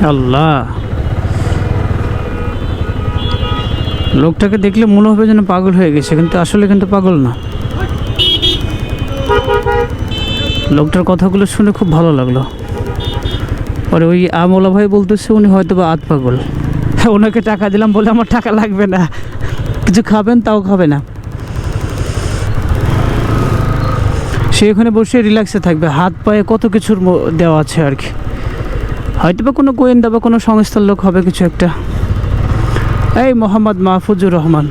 আল্লাহ, লোকটাকে দেখলে মনে হবে যেন পাগল হয়ে গেছে, কিন্তু আসলে কিন্তু পাগল না। লোকটার কথাগুলো শুনে খুব ভালো লাগলো। পরে ওই আমলা ভাই বলতেছে উনি হয়তো বা আধ পাগল। ওনাকে টাকা দিলাম বলে আমার টাকা লাগবে না, কিছু খাবেন তাও খাবে না। সে এখানে বসে রিল্যাক্সে থাকবে, হাত পায়ে কত কিছুর দেওয়া আছে আর কি। হয়তো বা কোনো গোয়েন্দা বা কোনো সংস্থার লোক হবে কিছু একটা। এই মোহাম্মদ মাহফুজুর রহমান,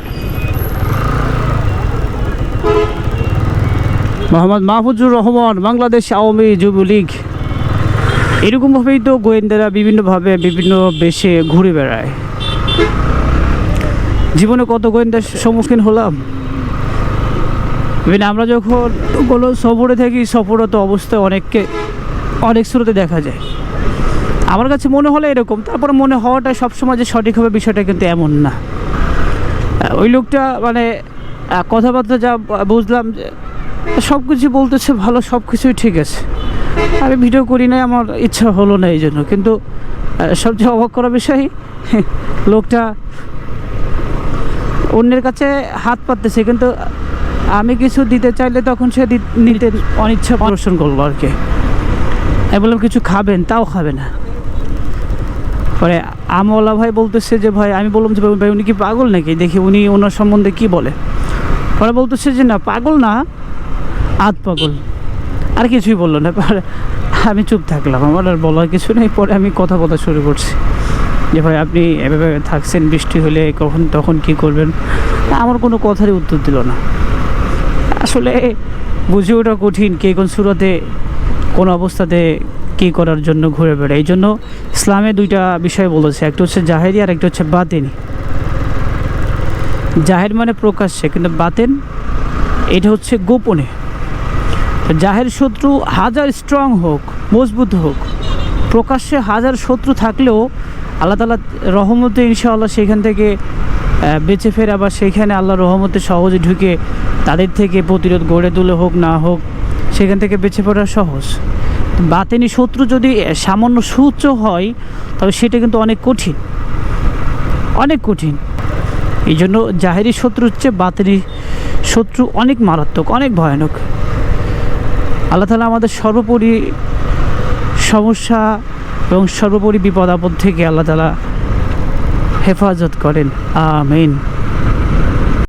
মোহাম্মদ মাহফুজুর রহমান, বাংলাদেশ আওয়ামী যুবলীগ। এরকমভাবেই তো গোয়েন্দারা বিভিন্নভাবে বিভিন্ন বেশে ঘুরে বেড়ায়। জীবনে কত গোয়েন্দার সম্মুখীন হলাম। আমরা যখন কোনো সফরে থাকি, সফররত অবস্থায় অনেক স্রোতে দেখা যায়। আমার কাছে মনে হলো এরকম, তারপরে মনে হওয়াটা সবসময় যে সঠিক হবে বিষয়টা কিন্তু এমন না। ওই লোকটা মানে কথাবার্তা যা বুঝলাম যে সব কিছু বলতেছে ভালো, সব কিছুই ঠিক আছে। আমি ভিডিও করি নাই, আমার ইচ্ছা হলো না এই জন্য। কিন্তু সবচেয়ে অবাক করা বিষয়, লোকটা অন্যের কাছে হাত পাততেছে, কিন্তু আমি কিছু দিতে চাইলে তখন সে নিতে অনিচ্ছা প্রদর্শন করলো আর কি। আমি বললাম কিছু খাবেন, তাও খাবে না। পরে আমওয়ালা ভাই বলতেছে যে ভাই, আমি বললাম যে ভাই উনি কি পাগল নাকি, দেখি উনি ওনার সম্বন্ধে কি বলে। পরে বলতেছে যে না, পাগল না, আধ পাগল। আর কিছুই বললো না। পরে আমি চুপ থাকলাম, আমার আর বলার কিছু নেই। পরে আমি কথা বলা শুরু করছি যে ভাই আপনি এভাবে থাকছেন, বৃষ্টি হলে কখন তখন কি করবেন। আমার কোনো কথারই উত্তর দিল না। আসলে বুঝে ওঠা কঠিন কে কোন সুরতে কোন অবস্থাতে কী করার জন্য ঘুরে বেড়ায়। এই জন্য ইসলামে দুইটা বিষয় বলেছে, একটা হচ্ছে জাহেরি আর একটা হচ্ছে বাতেনি। জাহের মানে প্রকাশ্যে, কিন্তু বাতেন এটা হচ্ছে গোপনে। জাহের শত্রু হাজার স্ট্রং হোক, মজবুত হোক, প্রকাশ্যে হাজার শত্রু থাকলেও আল্লাহ তাআলা রহমতে ইনশাআল্লাহ সেখান থেকে বেঁচে ফেরা, বা সেইখানে আল্লাহ রহমতে সহজে ঢুকে তাদের থেকে প্রতিরোধ গড়ে তুলে হোক না হোক, সেখান থেকে বেঁচে পড়া সহজ। বাতেনি শত্রু যদি সামান্য সুউচ্চ হয়, তবে সেটা কিন্তু অনেক কঠিন, অনেক কঠিন। এই জন্য জাহেরি শত্রু হচ্ছে বাতেনি শত্রু অনেক মারাত্মক, অনেক ভয়ানক। আল্লাহ তাআলা আমাদের সর্বোপরি সমস্যা এবং সর্বোপরি বিপদ আপদ থেকে আল্লাহ তাআলা হেফাজত করেন। আমিন।